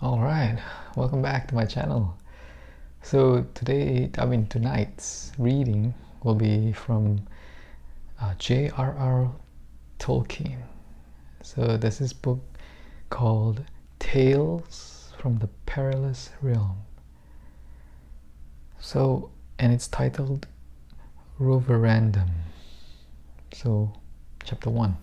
Alright, welcome back to my channel. So tonight's reading will be from J.R.R. Tolkien. So there's this book called Tales from the Perilous Realm. And it's titled Roverandom. So, chapter 1.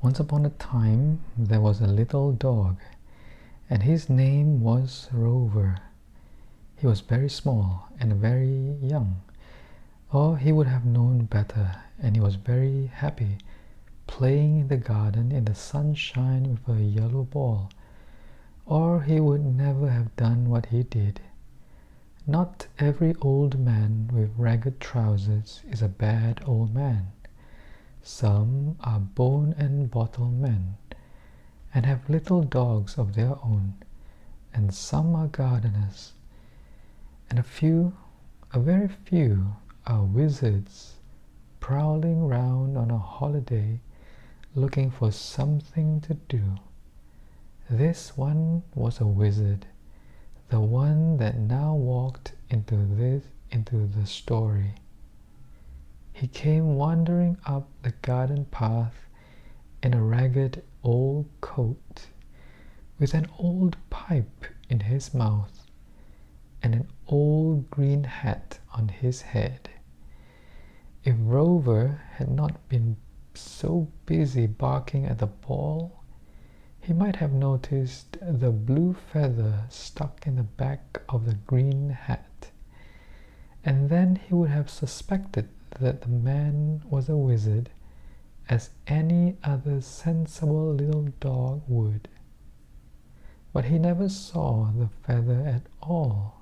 Once upon a time, there was a little dog, and his name was Rover. He was very small and very young, or he would have known better, and he was very happy, playing in the garden in the sunshine with a yellow ball, or he would never have done what he did. Not every old man with ragged trousers is a bad old man. Some are bone and bottle men, and have little dogs of their own, and some are gardeners, and a very few, are wizards, prowling round on a holiday, looking for something to do. This one was a wizard, the one that now walked into the story. He came wandering up the garden path in a ragged old coat, with an old pipe in his mouth, and an old green hat on his head. If Rover had not been so busy barking at the ball, he might have noticed the blue feather stuck in the back of the green hat, and then he would have suspected that the man was a wizard, as any other sensible little dog would. But he never saw the feather at all.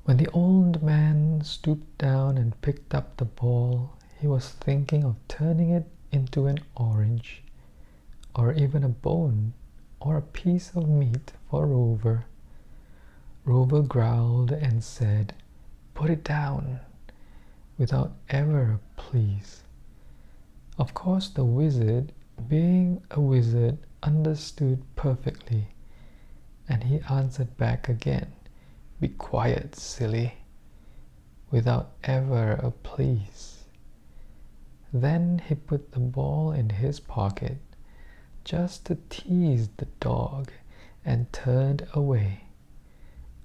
When the old man stooped down and picked up the ball, he was thinking of turning it into an orange, or even a bone, or a piece of meat for Rover. Rover growled and said, "Put it down," without ever a please. Of course the wizard, being a wizard, understood perfectly, and he answered back again, "Be quiet, silly," without ever a please. Then he put the ball in his pocket, just to tease the dog, and turned away.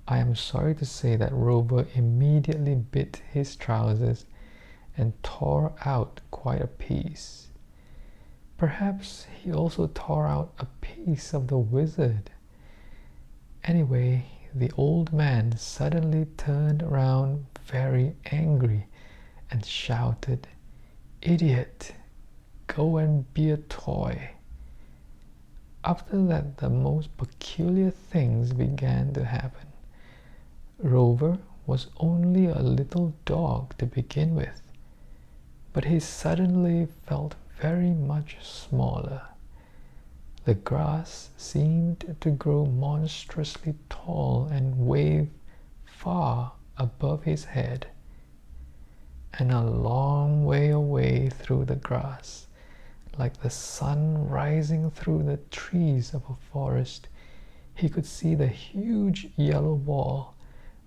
I am sorry to say that Rover immediately bit his trousers and tore out quite a piece. Perhaps he also tore out a piece of the wizard. Anyway, the old man suddenly turned around very angry and shouted, "Idiot, go and be a toy." After that, the most peculiar things began to happen. Rover was only a little dog to begin with, but he suddenly felt very much smaller. The grass seemed to grow monstrously tall and wave far above his head. And a long way away through the grass, like the sun rising through the trees of a forest, he could see the huge yellow ball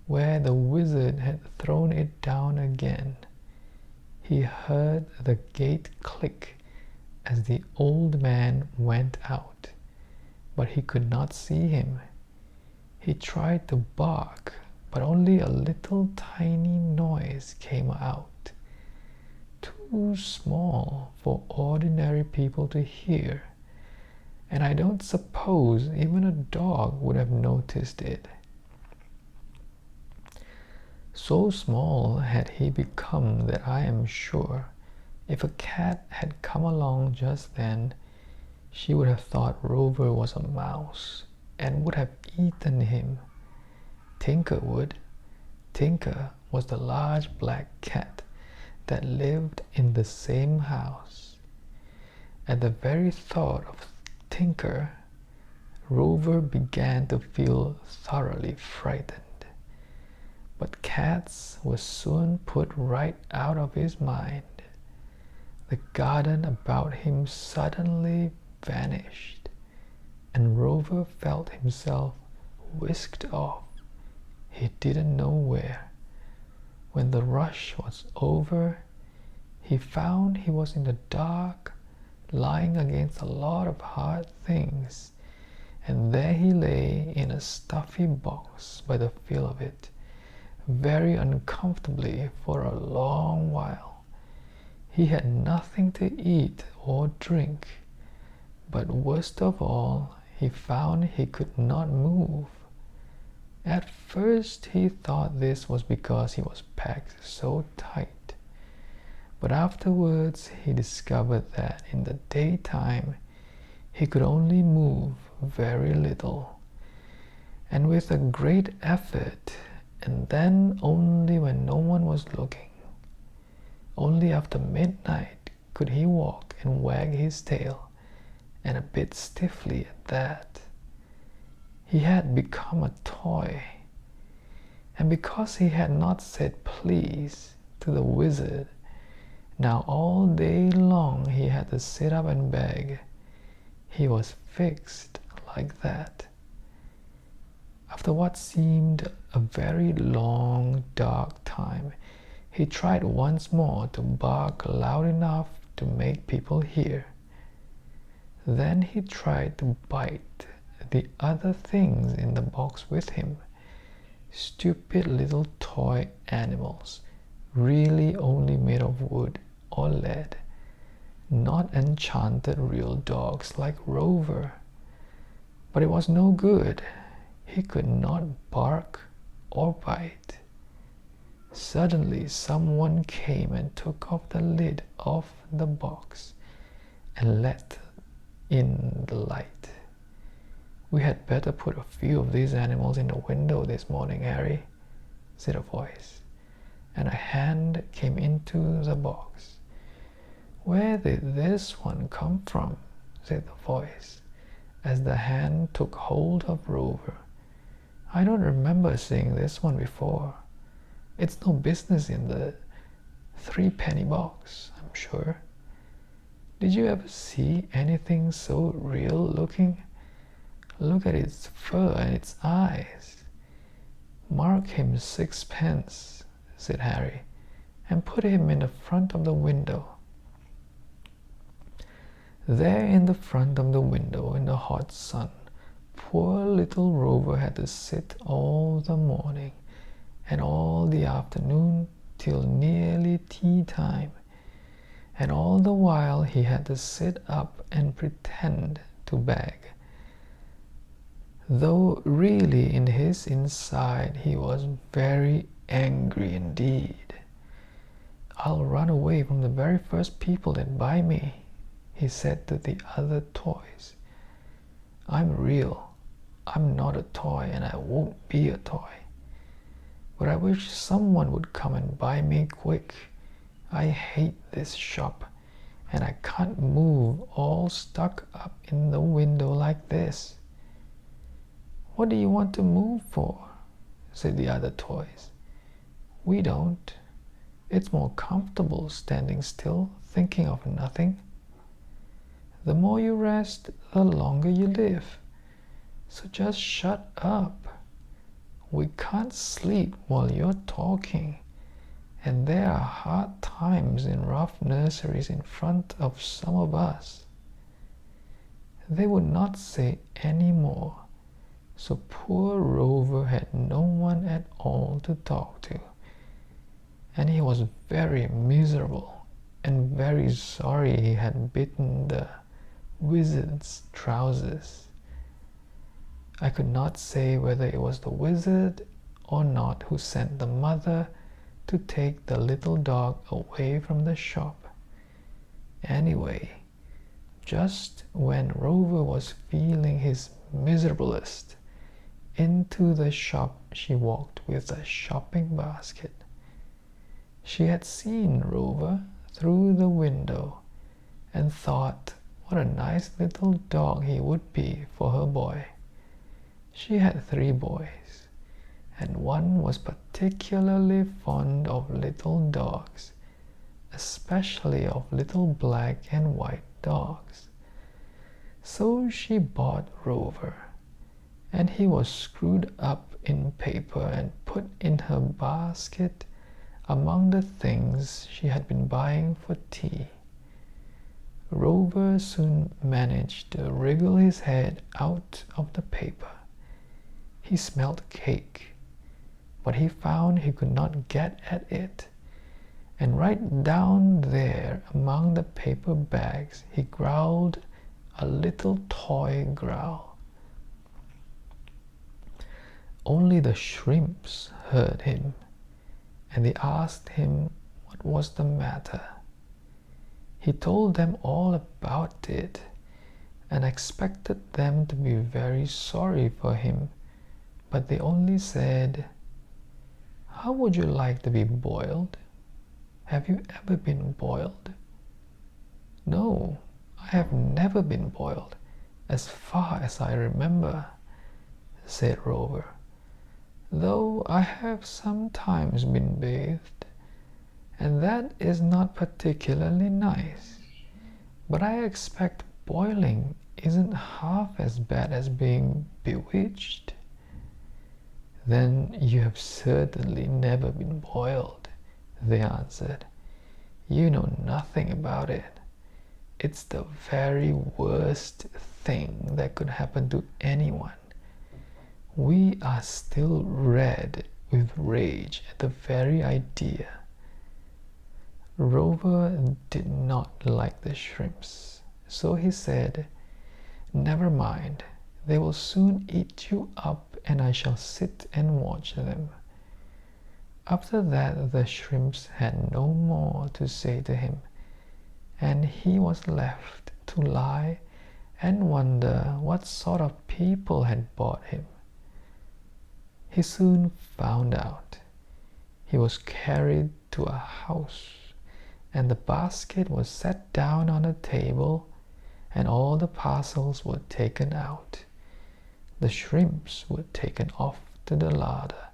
where the wizard had thrown it down again. He heard the gate click as the old man went out, but he could not see him. He tried to bark, but only a little tiny noise came out, too small for ordinary people to hear, and I don't suppose even a dog would have noticed it. So small had he become that I am sure if a cat had come along just then, she would have thought Rover was a mouse and would have eaten him. Tinker would. Tinker was the large black cat that lived in the same house. At the very thought of Tinker, Rover began to feel thoroughly frightened. But cats were soon put right out of his mind. The garden about him suddenly vanished, and Rover felt himself whisked off, he didn't know where. When the rush was over, he found he was in the dark, lying against a lot of hard things, and there he lay in a stuffy box by the feel of it, very uncomfortably for a long while. He had nothing to eat or drink, but worst of all, he found he could not move. At first he thought this was because he was packed so tight, but afterwards he discovered that in the daytime he could only move very little, and with a great effort, and then only when no one was looking. Only after midnight could he walk and wag his tail, and a bit stiffly at that. He had become a toy, and because he had not said please to the wizard, now all day long he had to sit up and beg. He was fixed like that. After what seemed a very long, dark time, he tried once more to bark loud enough to make people hear. Then he tried to bite the other things in the box with him. Stupid little toy animals, really only made of wood or lead, not enchanted real dogs like Rover. But it was no good. He could not bark or bite. Suddenly someone came and took off the lid of the box and let in the light. "We had better put a few of these animals in the window this morning, Harry," said a voice, and a hand came into the box. "Where did this one come from?" said the voice, as the hand took hold of Rover. "I don't remember seeing this one before. It's no business in the threepenny box, I'm sure. Did you ever see anything so real looking? Look at its fur and its eyes." "Mark him 6 pence," said Harry, "and put him in the front of the window." There in the front of the window in the hot sun, poor little Rover had to sit all the morning and all the afternoon till nearly tea time, and all the while he had to sit up and pretend to beg, though really in his inside he was very angry indeed. "I'll run away from the very first people that buy me," he said to the other toys. "I'm real. I'm not a toy, and I won't be a toy. But I wish someone would come and buy me quick. I hate this shop, and I can't move, all stuck up in the window like this." "What do you want to move for?" said the other toys. "We don't. It's more comfortable standing still, thinking of nothing. The more you rest, the longer you live. So just shut up. We can't sleep while you're talking, and there are hard times in rough nurseries in front of some of us." They would not say any more, so poor Rover had no one at all to talk to, and he was very miserable and very sorry he had bitten the wizard's trousers. I could not say whether it was the wizard or not who sent the mother to take the little dog away from the shop. Anyway, just when Rover was feeling his miserablest, into the shop she walked with a shopping basket. She had seen Rover through the window and thought what a nice little dog he would be for her boy. She had 3 boys, and one was particularly fond of little dogs, especially of little black and white dogs. So she bought Rover, and he was screwed up in paper and put in her basket among the things she had been buying for tea. Rover soon managed to wriggle his head out of the paper. He smelled cake, but he found he could not get at it, and right down there among the paper bags he growled a little toy growl. Only the shrimps heard him, and they asked him what was the matter. He told them all about it and expected them to be very sorry for him, but they only said, "How would you like to be boiled? Have you ever been boiled?" "No, I have never been boiled, as far as I remember," said Rover, "though I have sometimes been bathed, and that is not particularly nice. But I expect boiling isn't half as bad as being bewitched." "Then you have certainly never been boiled," they answered. "You know nothing about it. It's the very worst thing that could happen to anyone. We are still red with rage at the very idea." Rover did not like the shrimps, so he said, "Never mind, they will soon eat you up and I shall sit and watch them." After that the shrimps had no more to say to him, and he was left to lie and wonder what sort of people had bought him. He soon found out. He was carried to a house, and the basket was set down on a table, and all the parcels were taken out. The shrimps were taken off to the larder,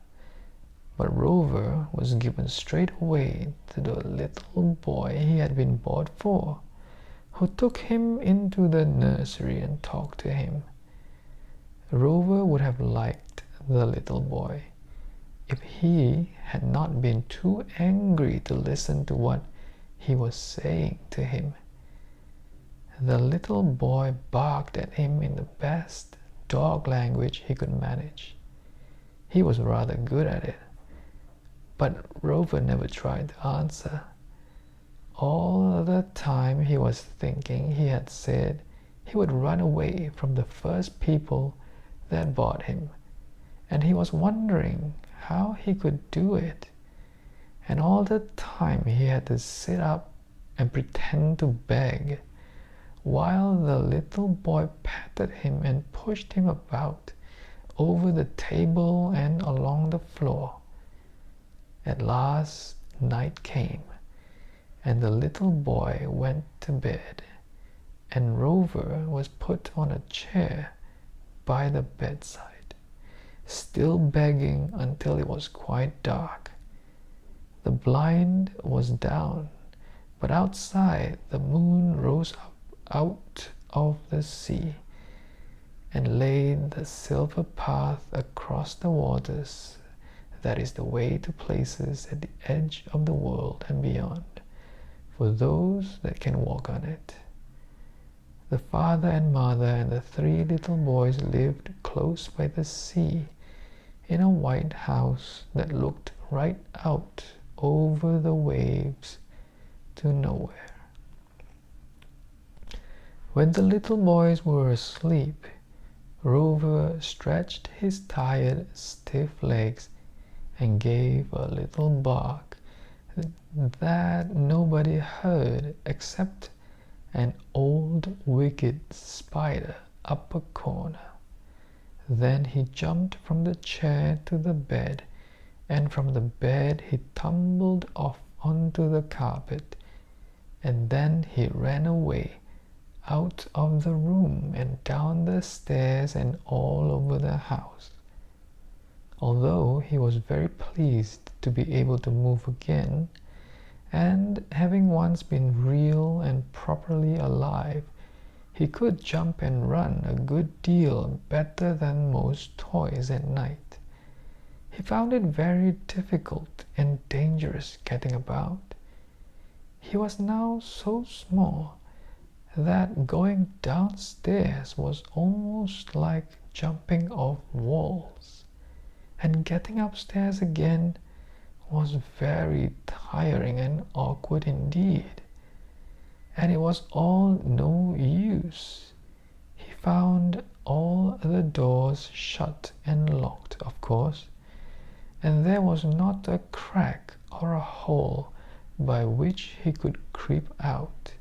but Rover was given straight away to the little boy he had been bought for, who took him into the nursery and talked to him. Rover would have liked the little boy if he had not been too angry to listen to what he was saying to him. The little boy barked at him in the best dog language he could manage. He was rather good at it, but Rover never tried to answer. All the time he was thinking he had said he would run away from the first people that bought him, and he was wondering how he could do it. And all the time he had to sit up and pretend to beg, while the little boy patted him and pushed him about over the table and along the floor. At last night came, and the little boy went to bed, and Rover was put on a chair by the bedside, still begging until it was quite dark. The blind was down, but outside the moon rose up out of the sea and laid the silver path across the waters that is the way to places at the edge of the world and beyond, for those that can walk on it. The father and mother and the three little boys lived close by the sea in a white house that looked right out over the waves to nowhere. When the little boys were asleep, Rover stretched his tired, stiff legs and gave a little bark that nobody heard except an old wicked spider up a corner. Then he jumped from the chair to the bed, and from the bed he tumbled off onto the carpet, and then he ran away out of the room and down the stairs and all over the house. Although he was very pleased to be able to move again, and having once been real and properly alive, he could jump and run a good deal better than most toys at night. He found it very difficult and dangerous getting about. He was now so small that going downstairs was almost like jumping off walls, and getting upstairs again was very tiring and awkward indeed. And it was all no use. He found all the doors shut and locked, of course, and there was not a crack or a hole by which he could creep out.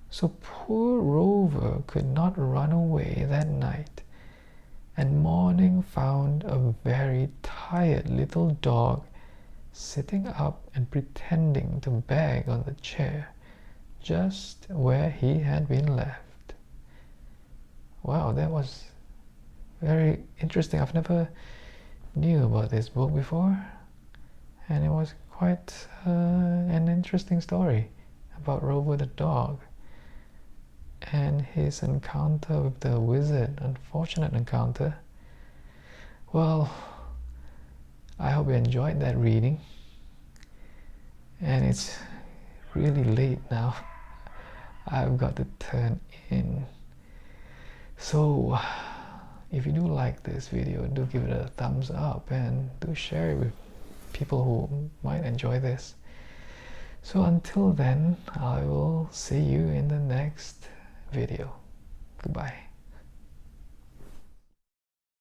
So poor Rover could not run away that night, and morning found a very tired little dog sitting up and pretending to beg on the chair just where he had been left. Wow, that was very interesting. I've never knew about this book before, and it was quite an interesting story about Rover the dog and his encounter with the wizard. Unfortunate encounter. Well, I hope you enjoyed that reading, and it's really late now. I've got to turn in. So if you do like this video, do give it a thumbs up and do share it with people who might enjoy this. So until then, I will see you in the next video. Goodbye.